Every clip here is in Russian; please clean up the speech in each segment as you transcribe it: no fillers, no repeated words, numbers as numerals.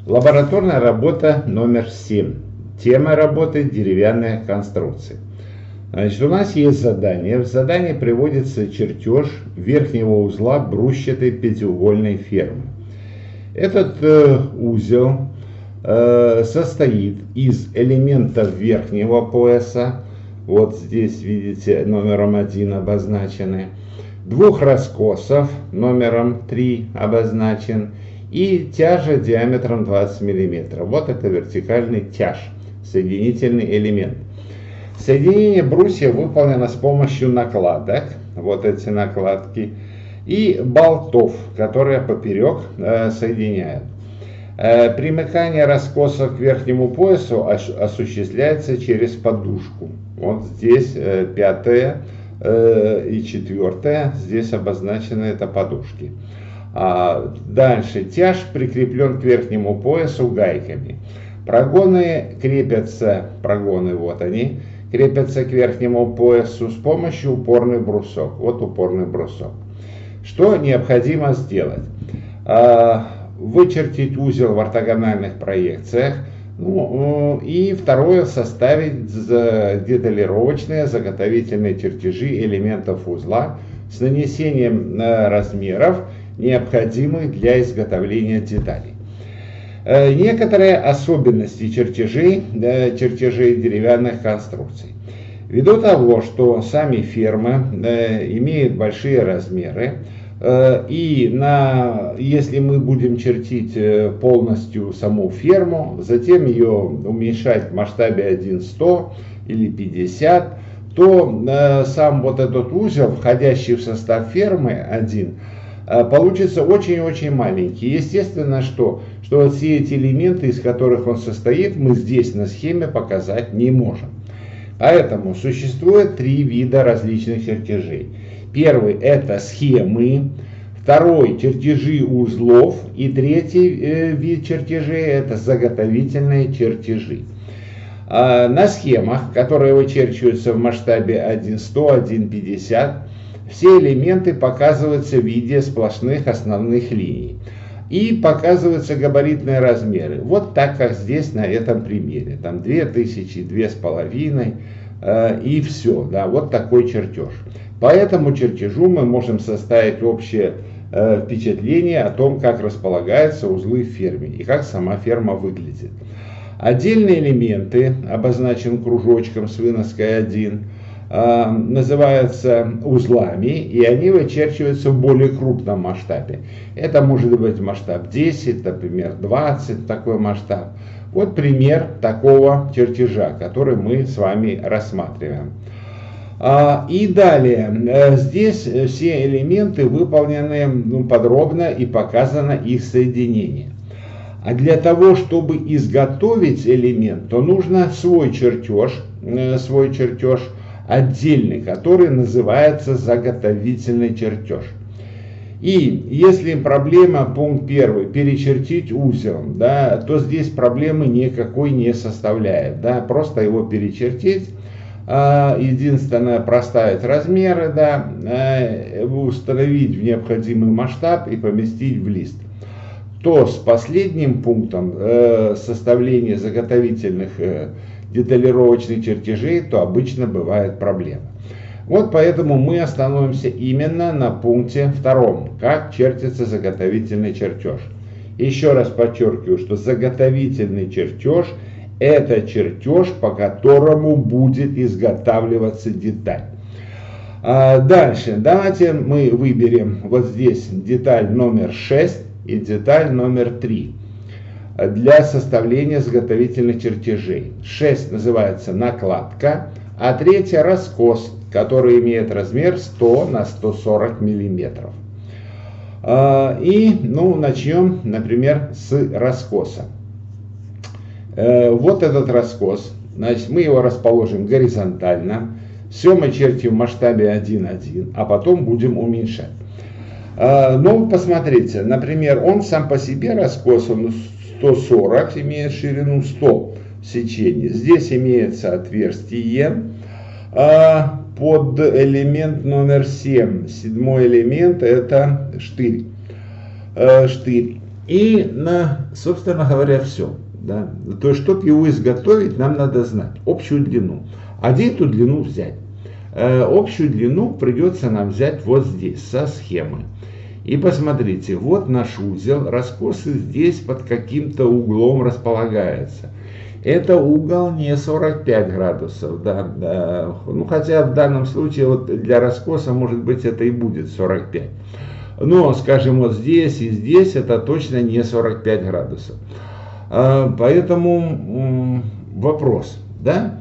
Лабораторная работа номер 7. Тема работы – деревянная конструкция. Значит, у нас есть задание. В задании приводится чертеж верхнего узла брусчатой пятиугольной фермы. Этот узел состоит из элементов верхнего пояса. Вот здесь, видите, номером 1 обозначены. Двух раскосов, номером 3 обозначен. И тяжа диаметром 20 мм. Вот это вертикальный тяж, соединительный элемент. Соединение брусья выполнено с помощью накладок, вот эти накладки, и болтов, которые поперек соединяют. Примыкание раскоса к верхнему поясу осуществляется через подушку. Вот здесь 5 и 4, здесь обозначены это подушки. Дальше тяж прикреплен к верхнему поясу гайками. Прогоны крепятся, вот они, крепятся к верхнему поясу с помощью упорный брусок. Вот упорный брусок. Что необходимо сделать? Вычертить узел в ортогональных проекциях. И второе, составить деталировочные заготовительные чертежи элементов узла с нанесением размеров, необходимых для изготовления деталей. Некоторые особенности чертежей деревянных конструкций. Ввиду того, что сами фермы имеют большие размеры, и если мы будем чертить полностью саму ферму, затем ее уменьшать в масштабе 1:100 или 50, то сам вот этот узел, входящий в состав фермы 1, получится очень-очень маленький. Естественно, что все эти элементы, из которых он состоит, мы здесь на схеме показать не можем. Поэтому существует 3 вида различных чертежей. Первый – это схемы, второй – чертежи узлов, и третий вид чертежей – это заготовительные чертежи. На схемах, которые вычерчиваются в масштабе 1:100, 1:50, все элементы показываются в виде сплошных основных линий. И показываются габаритные размеры. Вот так, как здесь на этом примере. Там 2000, 2500 и все. Да, вот такой чертеж. По этому чертежу мы можем составить общее впечатление о том, как располагаются узлы в ферме и как сама ферма выглядит. Отдельные элементы, обозначен кружочком с выноской 1, называются узлами, и они вычерчиваются в более крупном масштабе. Это может быть масштаб 10, например, 20, такой масштаб. Вот пример такого чертежа, который мы с вами рассматриваем. И далее, здесь все элементы выполнены подробно и показано их соединение. А для того, чтобы изготовить элемент, то нужно свой чертеж отдельный, который называется заготовительный чертеж. И если проблема, пункт 1, перечертить узел, да, то здесь проблемы никакой не составляет. Да, просто его перечертить, единственное, проставить размеры, да, установить в необходимый масштаб и поместить в лист. То с последним пунктом составления заготовительных деталировочных чертежей, то обычно бывает проблема. Вот поэтому мы остановимся именно на пункте 2, как чертится заготовительный чертеж. Еще раз подчеркиваю, что заготовительный чертеж – это чертеж, по которому будет изготавливаться деталь. Дальше давайте мы выберем вот здесь деталь номер 6 и деталь номер 3. Для составления заготовительных чертежей. 6 называется накладка, а 3 раскос, который имеет размер 100 на 140 мм. И начнем, например, с раскоса. Вот этот раскос. Значит, мы его расположим горизонтально. Все мы чертим в масштабе 1:1, а потом будем уменьшать. Посмотрите, например, он сам по себе раскос, он 140, имеет ширину 100 сечений. Здесь имеется отверстие под элемент номер 7. 7-й элемент — это штырь. И, собственно говоря, все. Да? То есть, чтобы его изготовить, нам надо знать общую длину. А где эту длину взять? Общую длину придется нам взять вот здесь, со схемы. И посмотрите, вот наш узел, раскосы здесь под каким-то углом располагается. Это угол не 45 градусов, да. Ну, хотя в данном случае вот для раскоса, может быть, это и будет 45. Но, скажем, вот здесь и здесь это точно не 45 градусов. Поэтому вопрос, да?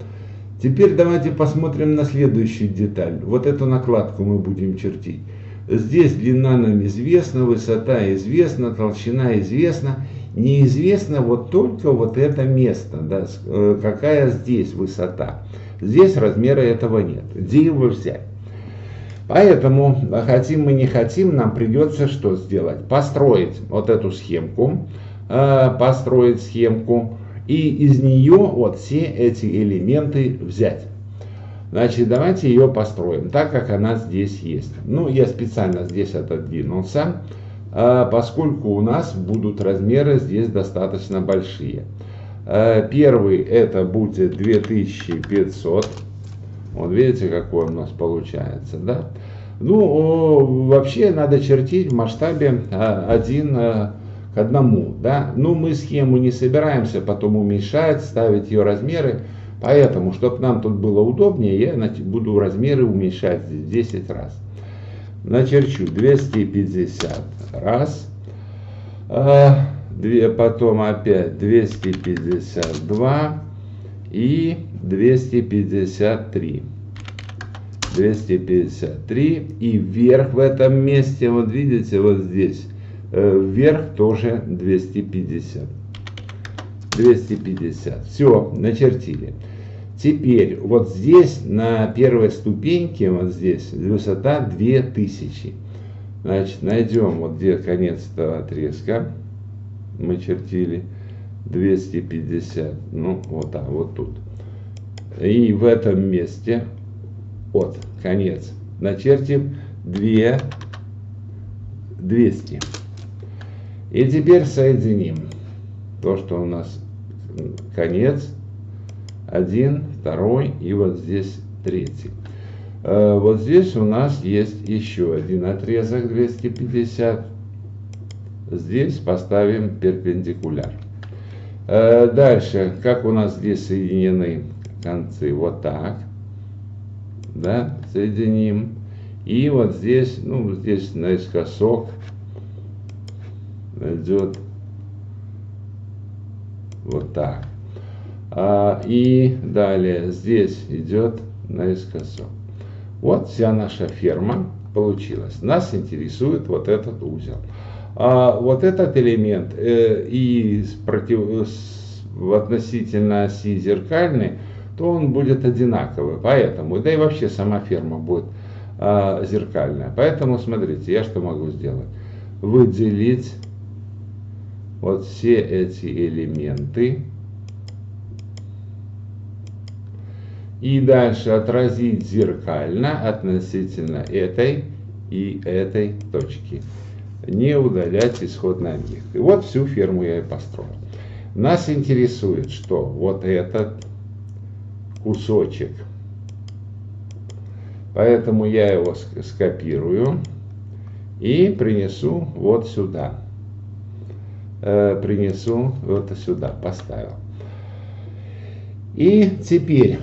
Теперь давайте посмотрим на следующую деталь. Вот эту накладку мы будем чертить. Здесь длина нам известна, высота известна, толщина известна. Неизвестно вот только вот это место, да, какая здесь высота. Здесь размера этого нет. Где его взять? Поэтому, хотим мы не хотим, нам придется что сделать? Построить вот эту схемку, и из нее вот все эти элементы взять. Значит, давайте ее построим, так как она здесь есть. Ну, я специально здесь отодвинулся, поскольку у нас будут размеры здесь достаточно большие. Первый это будет 2500. Вот видите, какой у нас получается, да? Ну, вообще надо чертить в масштабе 1 к 1, да? Ну, мы схему не собираемся потом уменьшать, ставить ее размеры. Поэтому, чтобы нам тут было удобнее, я буду размеры уменьшать здесь 10 раз. Начерчу 250 раз, потом опять 252 и 253. 253 и вверх в этом месте, вот видите, вот здесь, вверх тоже 250. 250. Все, начертили. Теперь вот здесь на первой ступеньке, вот здесь высота 2000. Значит, найдем вот где конец этого отрезка. Мы чертили 250. Ну, вот так, вот тут. И в этом месте, вот, конец. Начертим 200. И теперь соединим то, что у нас конец. 1, 2 и вот здесь 3. Вот здесь у нас есть еще один отрезок 250. Здесь поставим перпендикуляр. Дальше, как у нас здесь соединены концы, вот так, да, соединим. И вот здесь, ну, здесь наискосок идет вот так. И далее здесь идет наискосок. Вот вся наша ферма получилась. Нас интересует вот этот узел. Вот этот элемент относительно оси зеркальной, то он будет одинаковый. Поэтому, да и вообще сама ферма будет зеркальная. Поэтому смотрите, я что могу сделать? Выделить вот все эти элементы. И дальше отразить зеркально относительно этой и этой точки. Не удалять исходный объект. И вот всю ферму я и построил. Нас интересует, что вот этот кусочек. Поэтому я его скопирую и принесу вот сюда. Принесу вот сюда, поставил. И теперь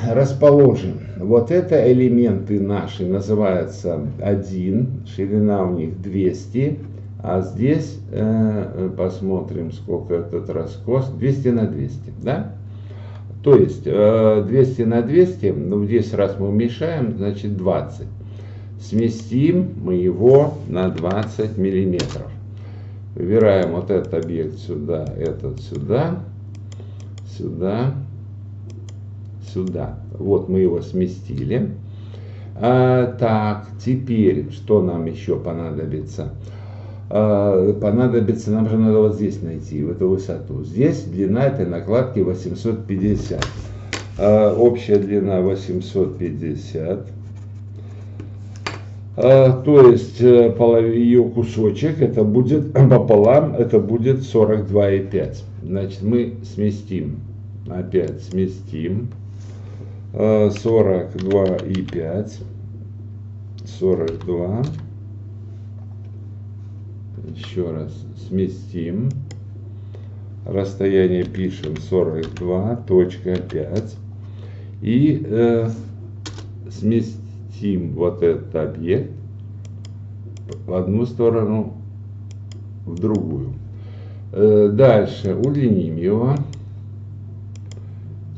расположим. Вот это элементы наши, называются 1, ширина у них 200, а здесь посмотрим, сколько этот раскос, 200 на 200, да? То есть 200 на 200, ну здесь раз мы уменьшаем, значит 20. Сместим мы его на 20 миллиметров. Выбираем вот этот объект сюда, этот сюда, сюда, сюда. Вот мы его сместили. Так, теперь что нам еще понадобится? Понадобится, нам же надо вот здесь найти, в эту высоту. Здесь длина этой накладки 850. Общая длина 850. То есть ее кусочек, это будет пополам, это будет 42,5. Значит, мы сместим, опять сместим 42,5, 42, еще раз сместим, расстояние пишем 42,5 и сместим вот этот объект в одну сторону, в другую. Дальше удлиним его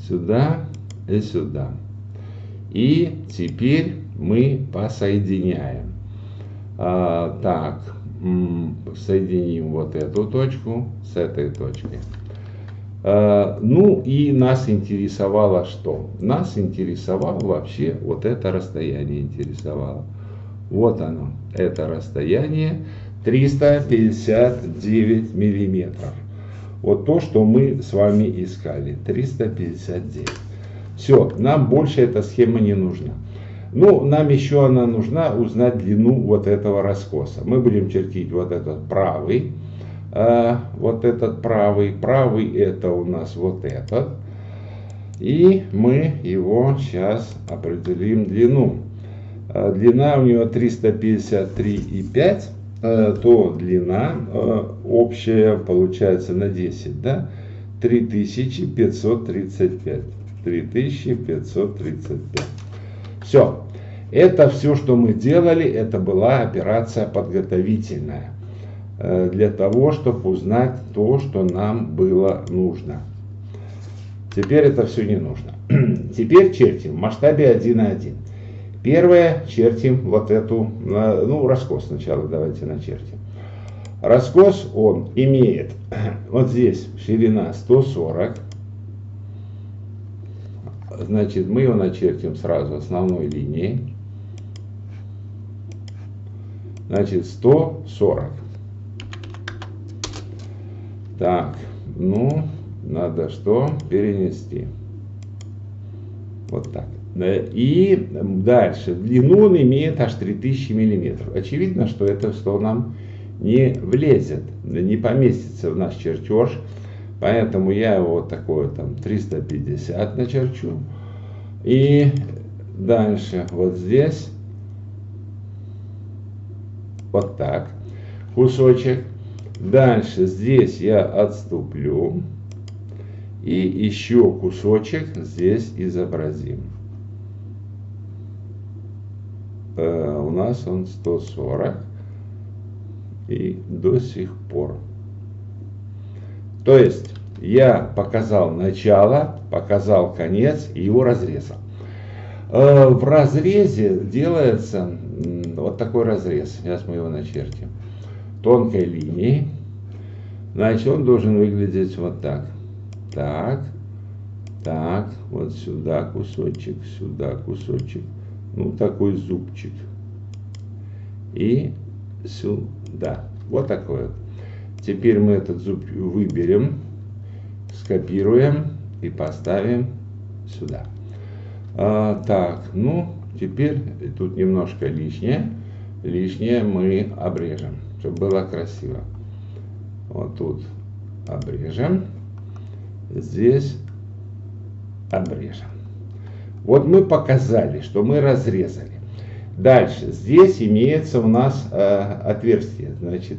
сюда и сюда. И теперь мы посоединяем. Так, соединим вот эту точку с этой точкой. Ну и нас интересовало что? Нас интересовало вообще вот это расстояние интересовало. Вот оно, это расстояние 359 миллиметров. Вот то, что мы с вами искали, 359. Все, нам больше эта схема не нужна. Ну, нам еще она нужна узнать длину вот этого раскоса. Мы будем чертить вот этот правый. Правый это у нас вот этот. И мы его сейчас определим длину. Длина у него 353,5, то длина общая получается на 10, да? 3535. 3535. Все. Это все, что мы делали, это была операция подготовительная. Для того, чтобы узнать то, что нам было нужно. Теперь это все не нужно. Теперь чертим в масштабе 1:1. Первое, чертим вот эту, ну, раскос сначала давайте начертим. Раскос он имеет, вот здесь ширина 140. Значит, мы его начертим сразу основной линией. Значит, 140. Так, ну, надо что? Перенести. Вот так. И дальше. Длину он имеет аж 3000 миллиметров. Очевидно, что это что нам не влезет, не поместится в наш чертеж. Поэтому я его вот такое там 350 начерчу. И дальше вот здесь вот так кусочек. Дальше здесь я отступлю. И еще кусочек здесь изобразим. У нас он 140. И до сих пор. То есть я показал начало, показал конец и его разрезал. В разрезе делается вот такой разрез. Сейчас мы его начертим. Тонкой линией. Значит, он должен выглядеть вот так. Так, так, вот сюда кусочек, ну такой зубчик. И сюда. Вот такой вот. Теперь мы этот зуб выберем, скопируем и поставим сюда. Так, ну, теперь тут немножко лишнее. Лишнее мы обрежем, чтобы было красиво. Вот тут обрежем. Здесь обрежем. Вот мы показали, что мы разрезали. Дальше. Здесь имеется у нас отверстие. Значит,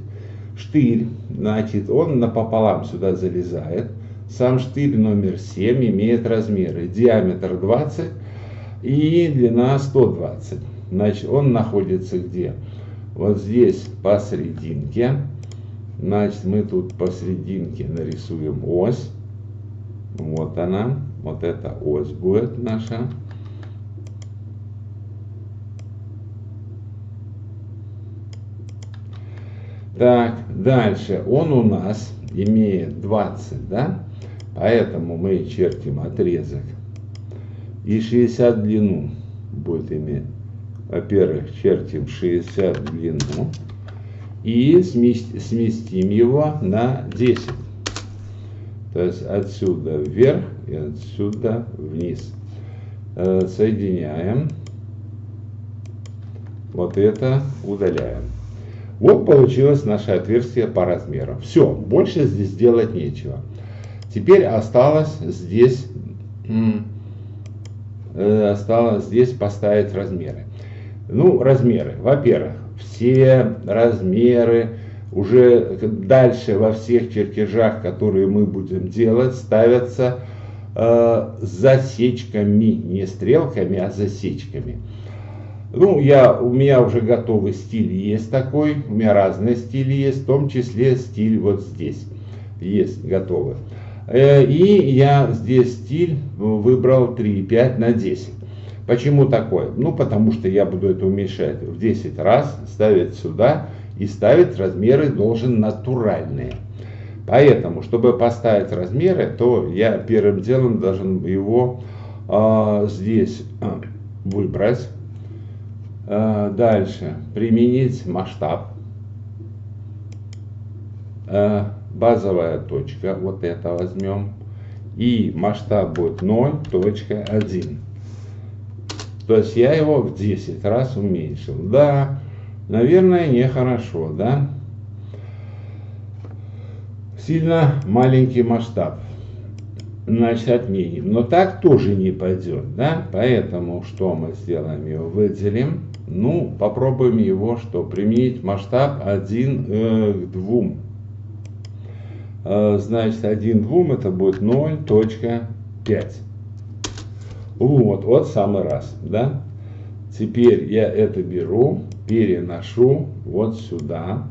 штырь. Значит, он напополам сюда залезает. Сам штырь номер 7 имеет размеры. Диаметр 20 и длина 120. Значит, он находится где? Вот здесь посерединке. Значит, мы тут посерединке нарисуем ось. Вот она. Вот эта ось будет наша. Так, дальше. Он у нас имеет 20, да? Поэтому мы чертим отрезок. И 60 длину будет иметь. Во-первых, чертим 60 длину. И сместим его на 10. То есть отсюда вверх и отсюда вниз. Соединяем. Вот это удаляем. Вот получилось наше отверстие по размерам. Все, больше здесь делать нечего. Теперь осталось здесь поставить размеры. Ну, размеры. Во-первых, все размеры уже дальше во всех чертежах, которые мы будем делать, ставятся засечками, не стрелками, а засечками. Ну, у меня уже готовый стиль есть такой, у меня разные стили есть, в том числе стиль вот здесь есть готовый. И я здесь стиль выбрал 3,5 на 10. Почему такой? Ну, потому что я буду это уменьшать в 10 раз, ставить сюда, и ставить размеры должен натуральные. Поэтому, чтобы поставить размеры, то я первым делом должен его здесь выбрать. Дальше применить масштаб. Базовая точка, вот это возьмем. И масштаб будет 0.1. То есть я его в 10 раз уменьшил. Да, наверное, нехорошо, да? Сильно маленький масштаб. Значит, отменим. Но так тоже не пойдет, да? Поэтому что мы сделаем? Его выделим. Ну, попробуем его, что применить масштаб 1 к 2. Значит, 1 к 2 это будет 0.5. Вот самый раз, да? Теперь я это беру, переношу вот сюда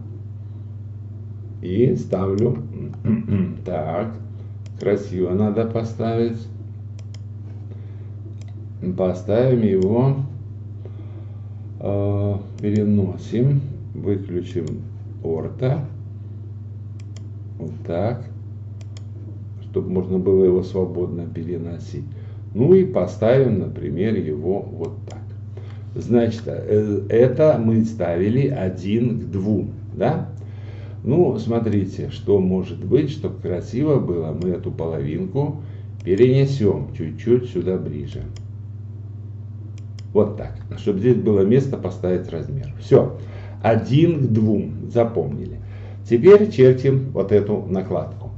и ставлю. Так, красиво надо поставить. Поставим его, переносим, выключим орто. Вот так, чтобы можно было его свободно переносить. Ну и поставим, например, его вот так. Значит, это мы ставили 1 к 2, да? Ну, смотрите, что может быть, чтобы красиво было, мы эту половинку перенесем чуть-чуть сюда ближе. Вот так, чтобы здесь было место поставить размер. Все, 1 к 2, запомнили. Теперь чертим вот эту накладку.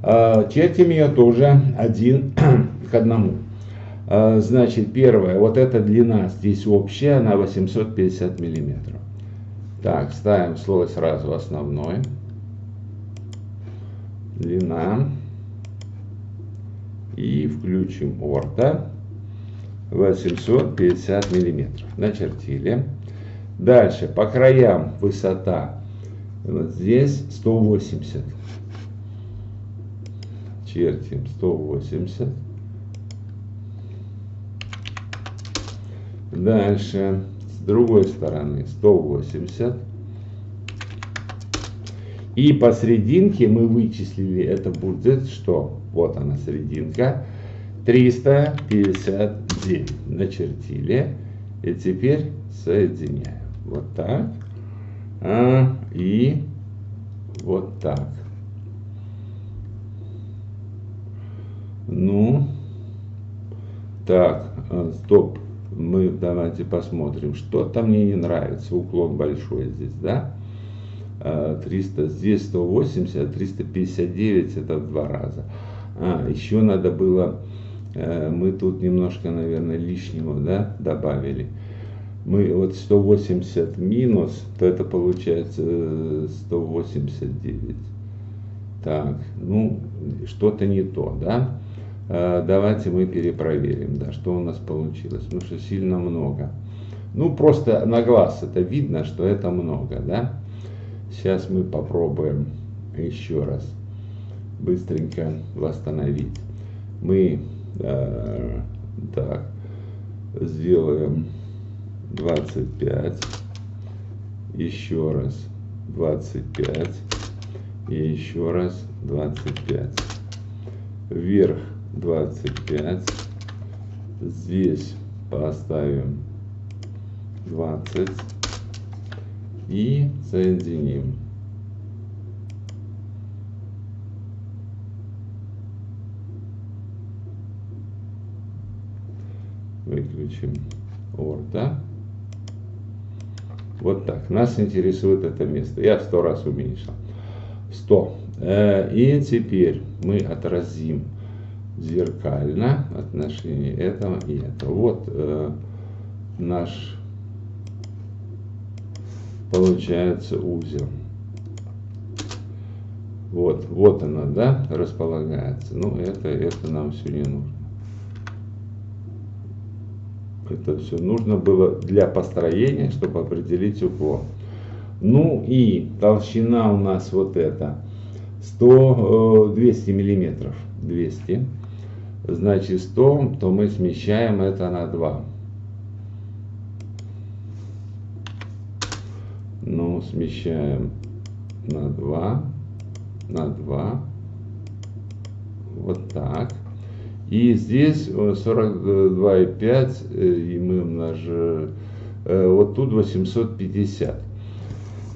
Чертим ее тоже 1 к 1. Значит, первое, вот эта длина здесь общая, она 850 миллиметров. Так, ставим слой сразу основной. Длина. И включим орто. 850 миллиметров. Начертили. Дальше, по краям высота. Вот здесь 180. Чертим 180. Дальше, с другой стороны 180. И посерединке мы вычислили, это будет что? Вот она серединка. 359. Начертили. И теперь соединяем. Вот так. И вот так. Ну, так, стоп. Мы давайте посмотрим. Что-то мне не нравится. Уклон большой здесь, да? 300, здесь 180, 359 это в 2 раза. Еще надо было, мы тут немножко, наверное, лишнего, да, добавили. Мы вот 180 минус, то это получается 189. Так, ну, что-то не то, да? Давайте мы перепроверим, да, что у нас получилось. Потому что сильно много. Ну, просто на глаз это видно, что это много, да? Сейчас мы попробуем еще раз быстренько восстановить. Мы так сделаем 25, еще раз 25 и еще раз 25, вверх 25, здесь поставим 20 и соединим. Выключим орто. Вот так. Нас интересует это место. Я в 100 раз уменьшил. 100. И теперь мы отразим зеркально отношение этого и этого. Вот наш получается узел. Вот она, да, располагается. Ну, это нам все не нужно. Это все нужно было для построения, чтобы определить углом. Ну и толщина у нас вот эта 200 миллиметров. 200. Значит 100, то мы смещаем это на 2. Ну, смещаем на 2. На 2. Вот так. И здесь 42,5 и мы умножаем, вот тут 850.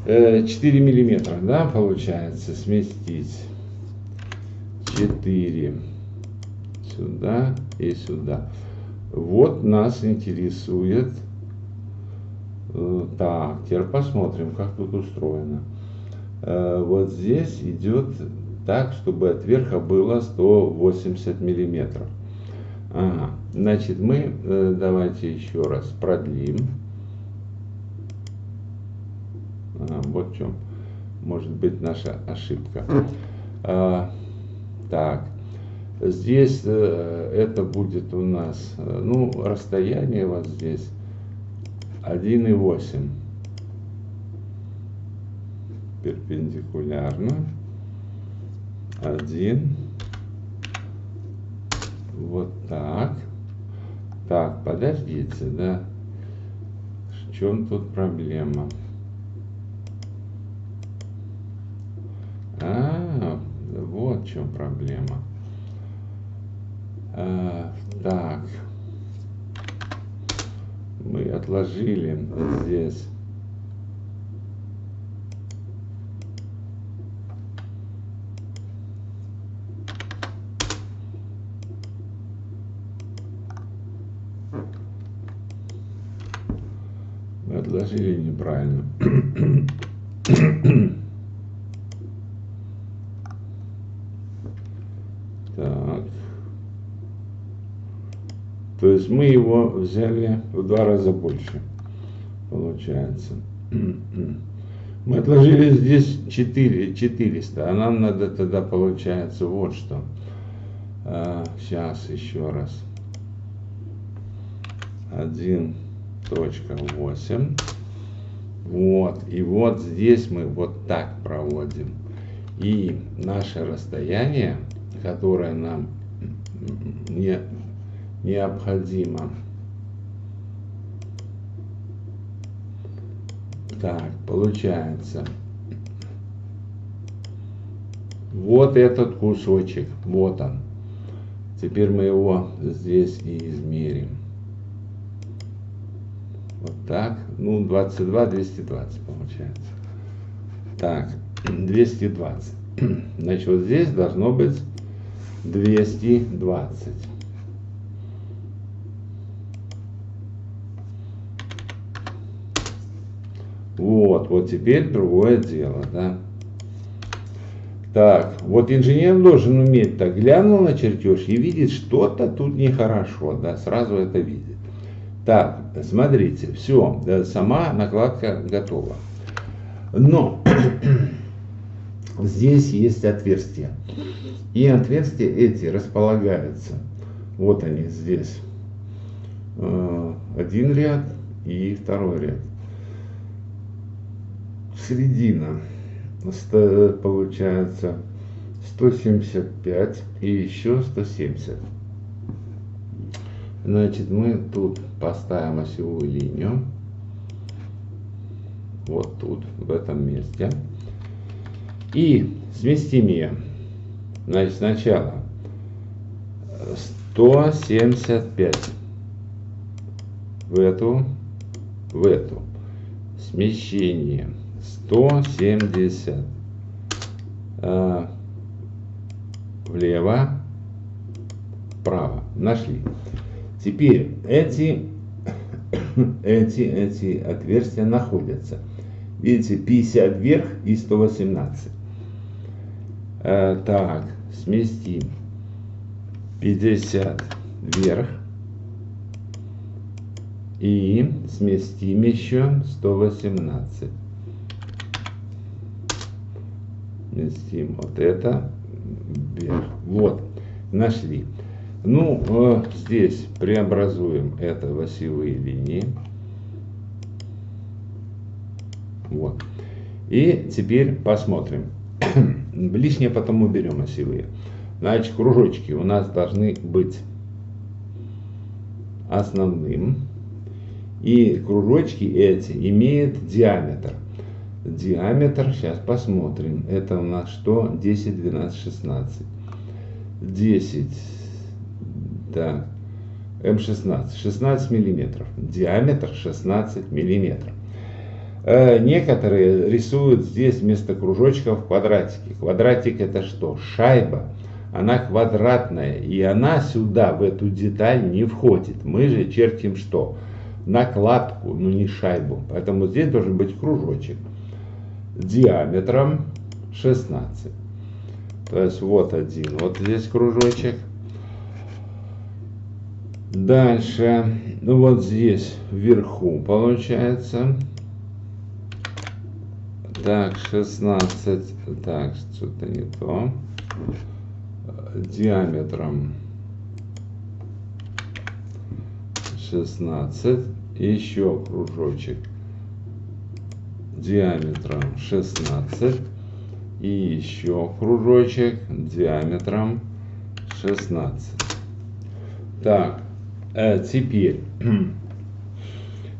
4 миллиметра, да, получается, сместить. 4 сюда и сюда. Вот нас интересует. Так, теперь посмотрим, как тут устроено. Вот здесь идет так, чтобы от верха было 180 миллиметров. Ага. Значит, мы давайте еще раз продлим. Вот в чем может быть наша ошибка. Так, здесь это будет у нас, ну, расстояние вот здесь 1,8 перпендикулярно. 1. Вот так. Так, подождите, да. В чем тут проблема? Вот в чем проблема. Так. Мы отложили здесь. Мы отложили неправильно. Так. То есть мы его взяли в 2 раза больше, получается. Мы отложили здесь 400, а нам надо тогда, получается, вот что. Сейчас еще раз. 1,8. Вот. И вот здесь мы вот так проводим. И наше расстояние, которое нам необходимо. Так, получается. Вот этот кусочек. Вот он. Теперь мы его здесь и измерим. Вот так. Ну, 22, 220 получается. Так, 220. Значит, вот здесь должно быть 220. Вот теперь другое дело, да. Так, вот инженер должен уметь так, глянул на чертеж и видит, что-то тут нехорошо, да, сразу это видит. Так, смотрите, все, да, сама накладка готова. Но здесь есть отверстия. И отверстия эти располагаются. Вот они здесь. Один ряд и второй ряд. Середина. Получается 175 и еще 170. Значит, мы тут поставим осевую линию. Вот тут, в этом месте. И сместим ее. Значит, сначала 175 в эту. Смещение 170 влево, вправо. Нашли. Теперь эти эти отверстия находятся. Видите, 50 вверх и 118. Так, сместим 50 вверх и сместим еще 118. Сместим вот это вверх. Вот, нашли. Ну, здесь преобразуем это в осевые линии. Вот. И теперь посмотрим. Лишнее потом уберем осевые. Значит, кружочки у нас должны быть основным. И кружочки эти имеют диаметр. Диаметр, сейчас посмотрим. Это у нас что? 10, 12, 16. 10. Так. М16. 16 миллиметров. Диаметр 16 миллиметров. Некоторые рисуют здесь вместо кружочков квадратики. Квадратик это что? Шайба. Она квадратная, и она сюда, в эту деталь, не входит. Мы же чертим что? Накладку, но не шайбу. Поэтому здесь должен быть кружочек диаметром 16. То есть вот один, вот здесь кружочек. Дальше, ну вот здесь вверху получается. Так, 16, так, что-то не то. Диаметром 16. Еще кружочек диаметром 16. И еще кружочек диаметром 16. Так, теперь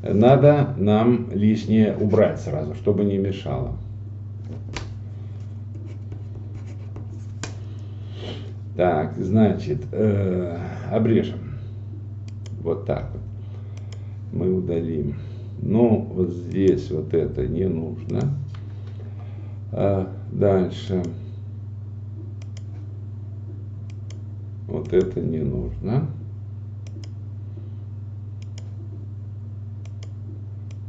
надо нам лишнее убрать сразу, чтобы не мешало. Так, значит, обрежем. Вот так вот. Мы удалим. Ну, вот здесь вот это не нужно. Дальше. Вот это не нужно.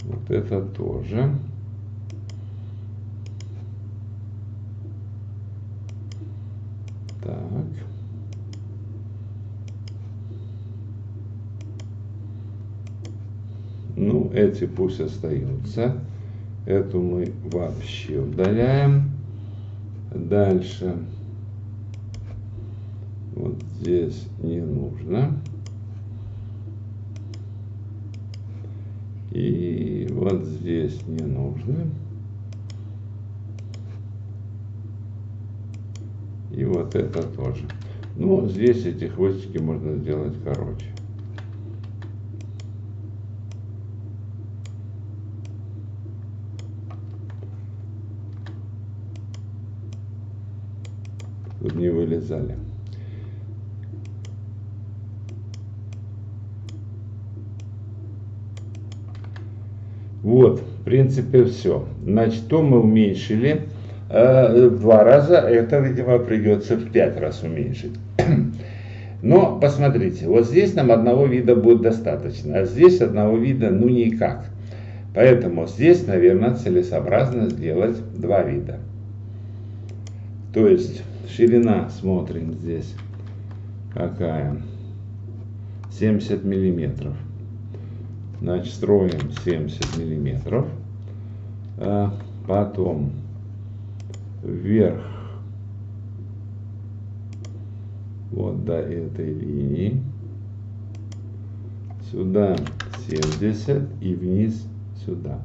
Вот это тоже. Так. Ну, эти пусть остаются. Эту мы вообще удаляем. Дальше. Вот здесь не нужно. И вот здесь не нужно. И вот это тоже. Ну, здесь эти хвостики можно сделать короче. Тут не вылезали. Вот, в принципе, все. Значит, то мы уменьшили в 2 раза, это, видимо, придется в 5 раз уменьшить. Но, посмотрите, вот здесь нам одного вида будет достаточно, а здесь одного вида, ну, никак. Поэтому здесь, наверное, целесообразно сделать 2 вида. То есть, ширина, смотрим здесь, какая, 70 миллиметров. Значит, строим 70 миллиметров. Потом вверх вот до этой линии. Сюда 70 и вниз сюда.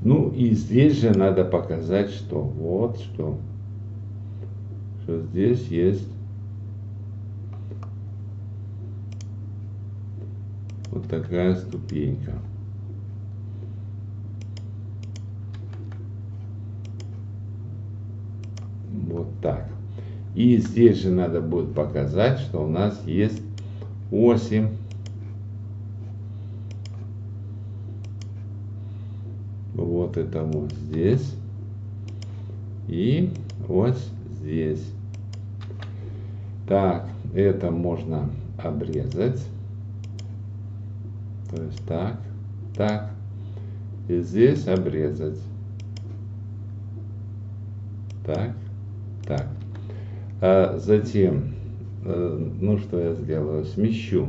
Ну и здесь же надо показать, что вот что здесь есть вот такая ступенька. Вот так. И здесь же надо будет показать, что у нас есть оси. Вот это вот здесь. И ось здесь. Так, это можно обрезать. То есть так, так. И здесь обрезать. Так, так. А затем, ну что я сделаю, смещу.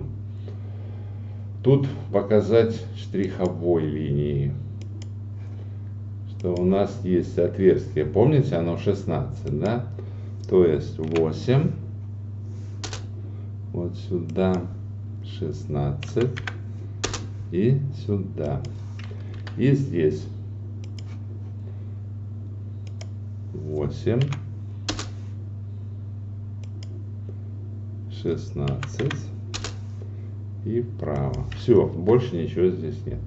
Тут показать штриховой линией, что у нас есть отверстие. Помните, оно 16, да? То есть 8. Вот сюда 16. И сюда. И здесь 8, 16 и вправо. Все, больше ничего здесь нет.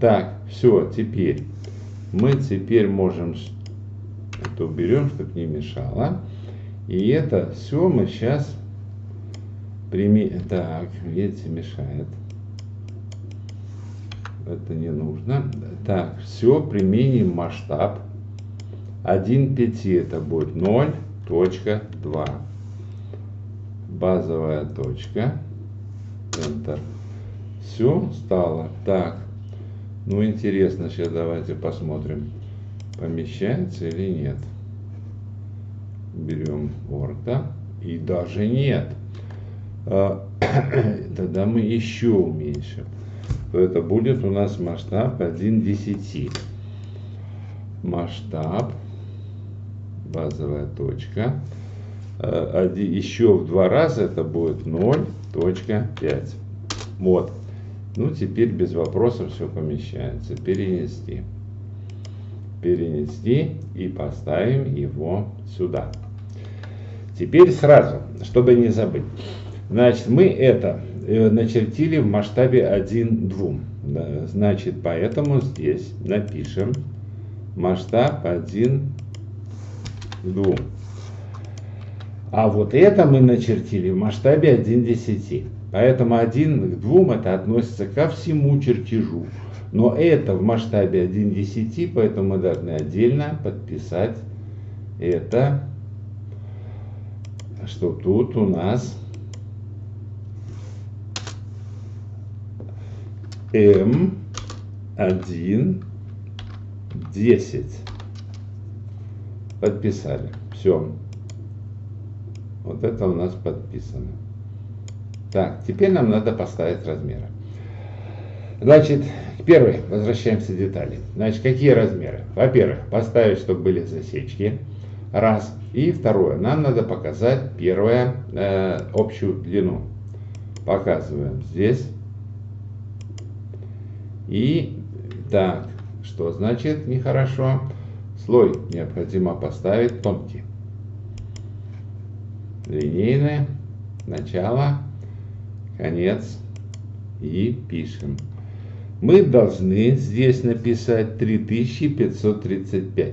Так, все, теперь мы можем это уберем, чтобы не мешало. И это все мы сейчас применим. Так, видите, мешает. Это не нужно. Так, все, применим масштаб. 1,5 это будет 0.2. Базовая точка. Enter. Все стало. Так. Ну, интересно, сейчас давайте посмотрим, помещается или нет. Берем орто. И даже нет. Тогда мы еще уменьшим. То это будет у нас масштаб 1:10. Масштаб. Базовая точка. Еще в 2 раза это будет 0.5. Вот. Ну, теперь без вопросов все помещается. Перенести. Перенести и поставим его сюда. Теперь сразу, чтобы не забыть. Значит, мы это начертили в масштабе 1:2. Да, значит, поэтому здесь напишем масштаб 1:2. А вот это мы начертили в масштабе 1:10. Поэтому 1:2 это относится ко всему чертежу. Но это в масштабе 1:10, поэтому мы должны отдельно подписать это, что тут у нас М1:10. Подписали. Все. Вот это у нас подписано. Так, теперь нам надо поставить размеры. Значит, первый, возвращаемся к детали. Значит, какие размеры? Во-первых, поставить, чтобы были засечки. Раз. И второе, нам надо показать первое, общую длину. Показываем здесь. И так, что значит нехорошо? Слой необходимо поставить тонкий. Линейное, начало, конец и пишем. Мы должны здесь написать 3535.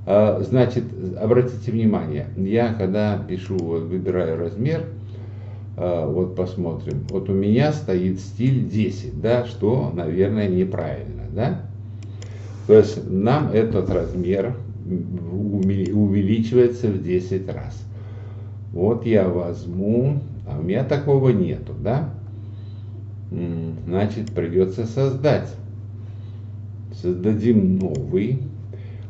Значит, обратите внимание, я когда пишу, вот, выбираю размер, вот посмотрим, вот у меня стоит стиль 10, да, что, наверное, неправильно, да? То есть нам этот размер увеличивается в 10 раз. Вот я возьму, а у меня такого нету, да? Значит, придется создать. Создадим новый.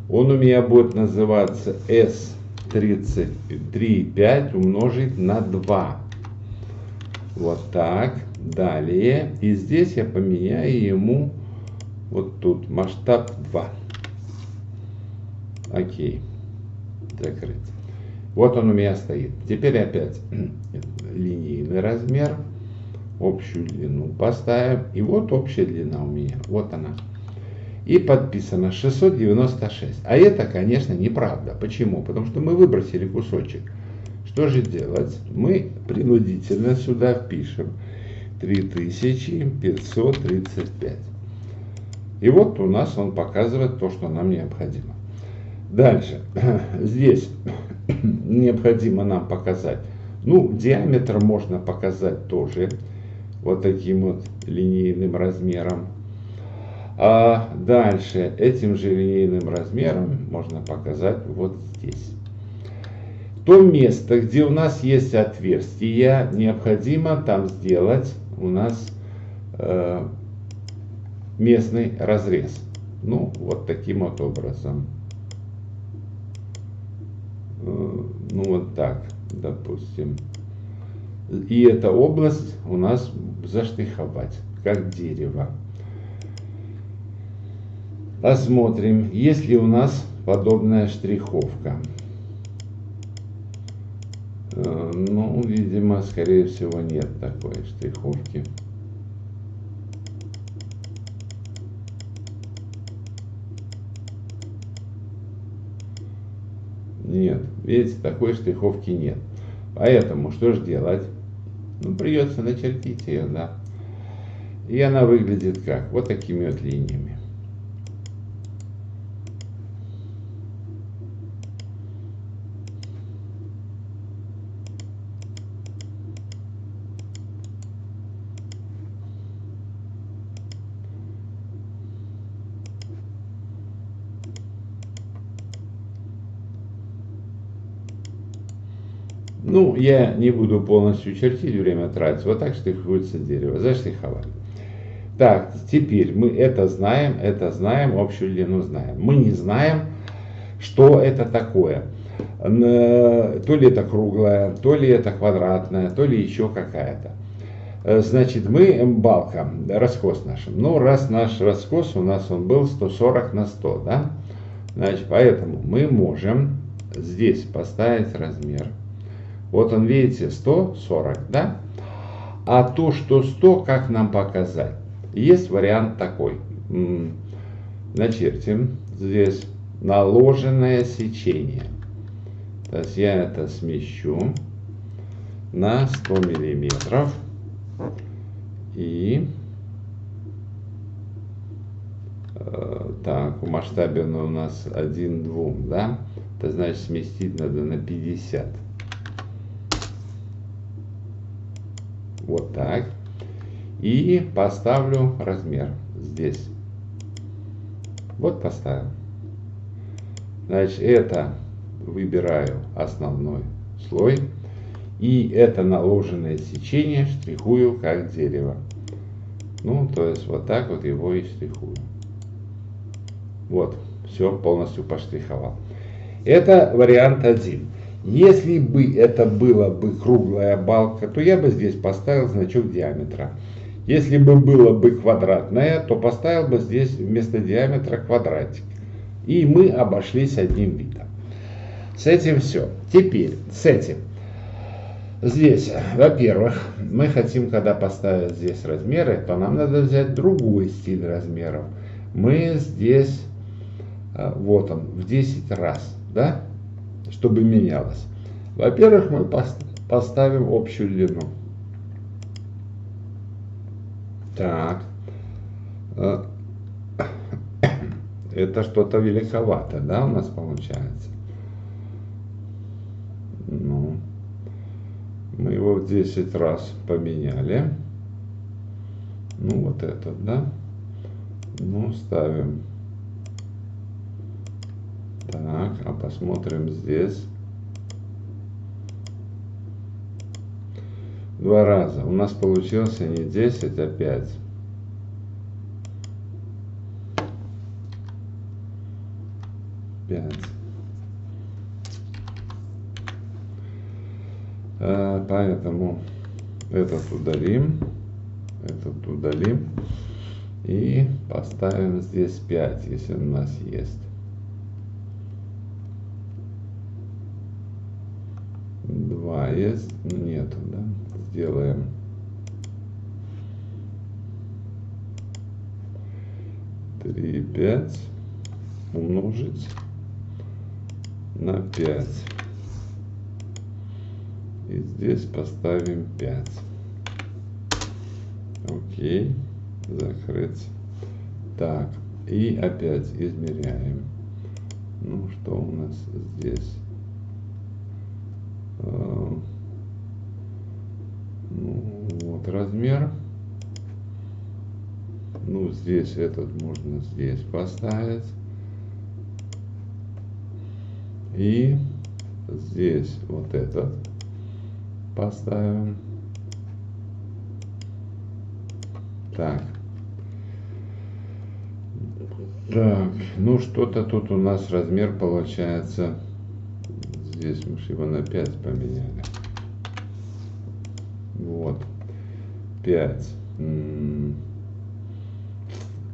Он у меня будет называться S33,5 умножить на 2. Вот так. Далее. И здесь я поменяю ему вот тут масштаб 2. Окей. Закрыть. Вот он у меня стоит. Теперь опять линейный размер. Общую длину поставим. И вот общая длина у меня. Вот она. И подписано 696. А это, конечно, неправда. Почему? Потому что мы выбросили кусочек. Что же делать? Мы принудительно сюда впишем 3535. И вот у нас он показывает то, что нам необходимо. Дальше. Здесь необходимо нам показать. Ну, диаметр можно показать тоже вот таким вот линейным размером. А дальше этим же линейным размером можно показать вот здесь. То место, где у нас есть отверстие, необходимо там сделать у нас местный разрез. Ну, вот таким вот образом. Ну, вот так, допустим. И эта область у нас заштриховать, как дерево. Посмотрим, есть ли у нас подобная штриховка. Ну, видимо, скорее всего, нет такой штриховки. Нет, видите, такой штриховки нет. Поэтому что же делать? Ну, придется начертить ее, да. И она выглядит как? Вот такими вот линиями. Ну, я не буду полностью чертить, время тратить. Вот так штрихуется дерево. Заштриховали. Так, теперь мы это знаем, общую длину знаем. Мы не знаем, что это такое. То ли это круглая, то ли это квадратная, то ли еще какая-то. Значит, мы балка, раскос наш. Ну, раз наш раскос у нас он был 140 на 100, да? Значит, поэтому мы можем здесь поставить размер. Вот он, видите, 140, да? А то, что 100, как нам показать? Есть вариант такой. Начертим здесь наложенное сечение. То есть я это смещу на 100 миллиметров. И так, в масштабе у нас 1 к 2, да? Это значит сместить надо на 50. Вот так. И поставлю размер здесь. Вот поставил. Значит, это выбираю основной слой. И это наложенное сечение штрихую как дерево. Ну, то есть вот так вот его и штрихую. Вот, все, полностью поштриховал. Это вариант 1. Если бы это была бы круглая балка, то я бы здесь поставил значок диаметра. Если бы было бы квадратная, то поставил бы здесь вместо диаметра квадратик. И мы обошлись одним видом. С этим все. Теперь с этим. Здесь, во-первых, мы хотим, когда поставить здесь размеры, то нам надо взять другой стиль размеров. Мы здесь, вот он, в 10 раз, да, чтобы менялось. Во-первых, мы поставим общую длину. Так. Это что-то великовато, да, у нас получается? Ну, мы его в 10 раз поменяли. Ну, вот этот, да. Ну, ставим. Так, а посмотрим здесь. 2 раза. У нас получился не 10, а 5. Поэтому этот удалим и поставим здесь 5, если у нас есть. 2 есть, нету, да? Сделаем 3, 5 умножить на 5. И здесь поставим 5. Окей. Закрыть. Так. И опять измеряем. Ну, что у нас здесь? Ну, вот размер. Ну, здесь этот можно здесь поставить. И здесь вот этот поставим. Так. Так, ну что-то тут у нас размер получается. Здесь мы его на 5 поменяли. Вот. 5.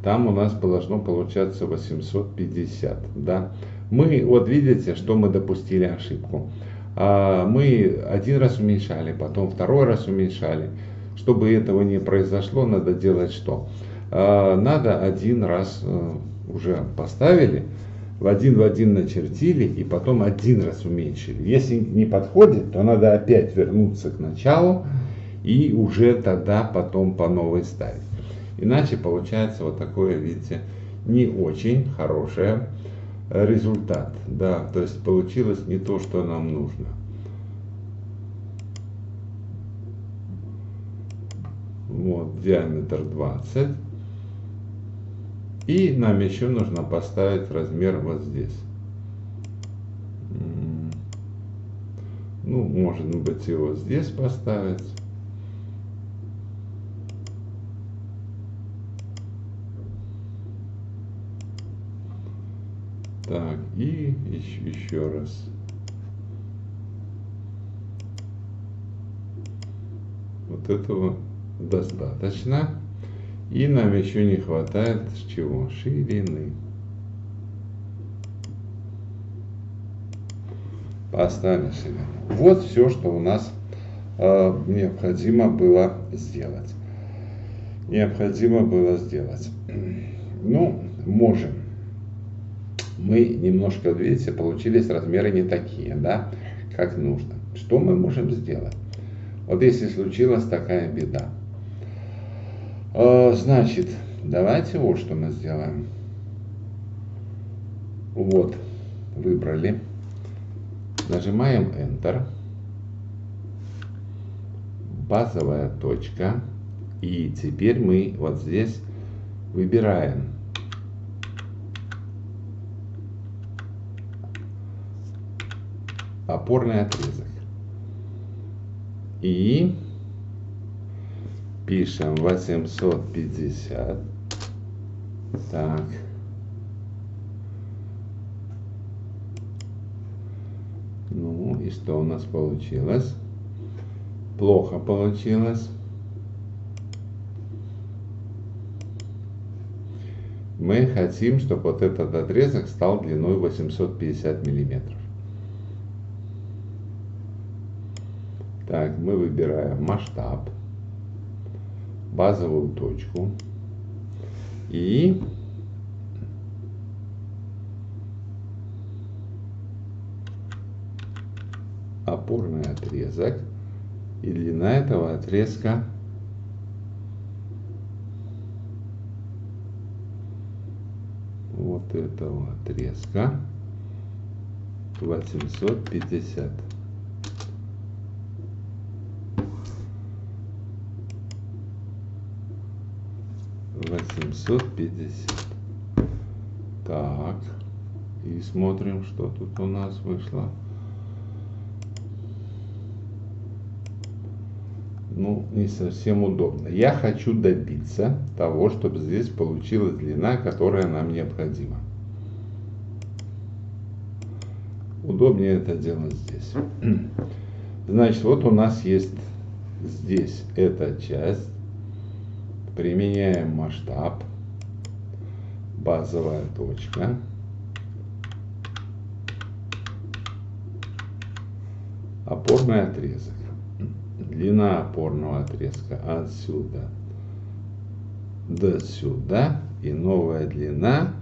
Там у нас должно получаться 850, да. Мы, вот видите, что мы допустили ошибку. Мы один раз уменьшали, потом второй раз уменьшали. Чтобы этого не произошло, надо делать что? Надо один раз уже поставили, в один начертили и потом один раз уменьшили. Если не подходит, то надо опять вернуться к началу и уже тогда потом по новой ставить. Иначе получается вот такое, видите, не очень хороший результат. Да, то есть получилось не то, что нам нужно. Вот, диаметр 20. И нам еще нужно поставить размер вот здесь. Ну, может быть, его здесь поставить. Так, и еще раз. Вот этого достаточно. И нам еще не хватает чего? Ширины. Поставим ширину. Вот все, что у нас необходимо было сделать. Ну, можем. Мы немножко, видите, получились размеры не такие, да, как нужно. Что мы можем сделать? Вот если случилась такая беда. Значит, давайте вот что мы сделаем. Вот, выбрали. Нажимаем Enter. Базовая точка. И теперь мы вот здесь выбираем опорный отрезок. И пишем 850. Так. Ну и что у нас получилось? Плохо получилось. Мы хотим, чтобы вот этот отрезок стал длиной 850 миллиметров. Так, мы выбираем масштаб, базовую точку и опорный отрезок. И длина этого отрезка вот этого отрезка 850. Так, и смотрим, что тут у нас вышло. Ну, не совсем удобно. Я хочу добиться того, чтобы здесь получилась длина, которая нам необходима. Удобнее это делать здесь. Значит, вот у нас есть здесь эта часть. Применяем масштаб, базовая точка, опорный отрезок. Длина опорного отрезка отсюда до сюда и новая длина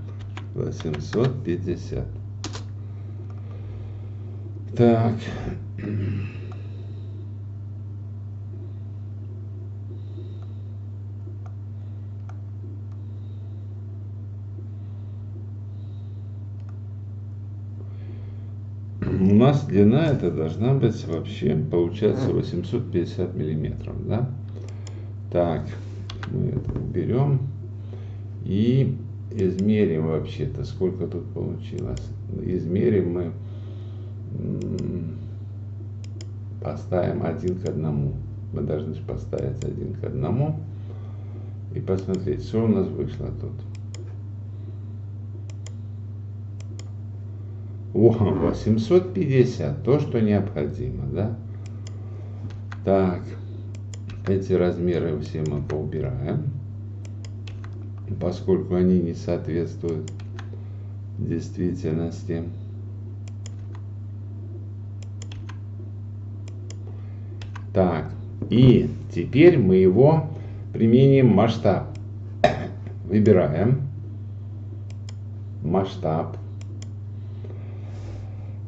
850. Так. У нас длина это должна быть вообще, получается 850 миллиметров, да? Так, мы это уберем и измерим вообще-то, сколько тут получилось. Измерим мы, поставим 1 к 1. Мы должны поставить 1 к 1 и посмотреть, что у нас вышло тут. О, 850, то, что необходимо, да? Так, эти размеры все мы поубираем, поскольку они не соответствуют действительности. Так, и теперь мы его применим масштаб. Выбираем масштаб.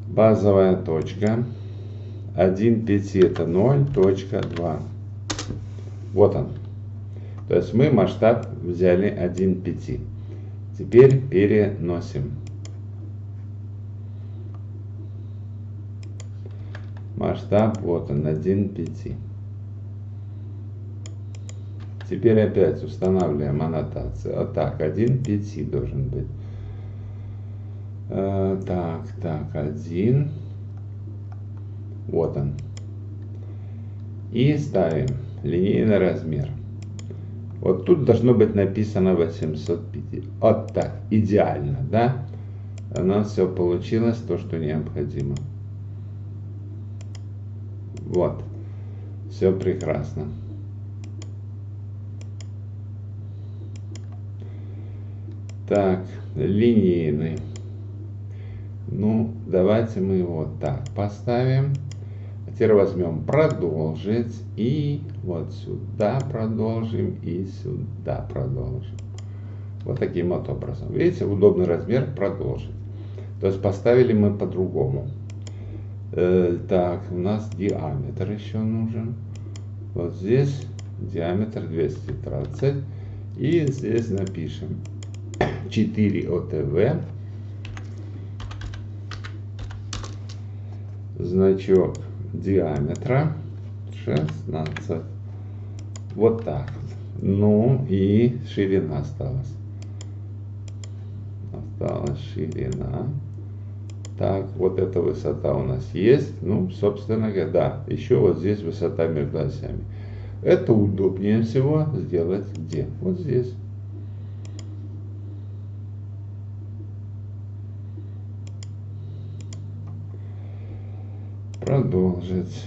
Базовая точка. 1,5 это 0,2. Вот он. То есть мы масштаб взяли 1,5. Теперь переносим. Масштаб, вот он, 1,5. Теперь опять устанавливаем аннотацию. Вот так, 1,5 должен быть. Так, 1. Вот он. И ставим линейный размер. Вот тут должно быть написано 850. Вот так, идеально, да? У нас все получилось, то, что необходимо. Вот, все прекрасно. Так, линейный. Ну, давайте мы его вот так поставим. Теперь возьмем продолжить и вот сюда продолжим и сюда продолжим. Вот таким вот образом. Видите, удобный размер продолжить. То есть поставили мы по-другому. Так, у нас диаметр еще нужен. Вот здесь диаметр 230. И здесь напишем 4 ОТВ. Значок диаметра 16. Вот так. Ну и ширина осталась. Осталась ширина. Так, вот эта высота у нас есть. Ну, собственно говоря, да, еще вот здесь высота между осями. Это удобнее всего сделать где? Вот здесь. Продолжить.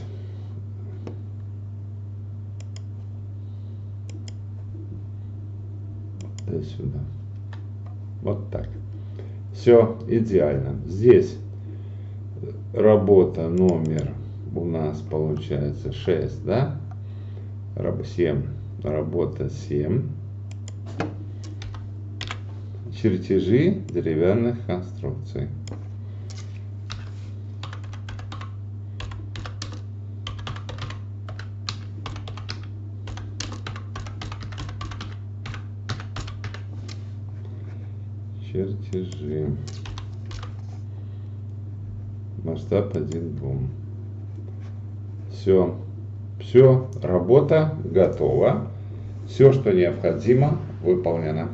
До сюда. Вот так. Все идеально. Здесь работа номер у нас получается 6, да? 7. Работа 7. Чертежи деревянных конструкций. Чертежи. Масштаб 1:2. Все. Все, работа готова. Все, что необходимо, выполнено.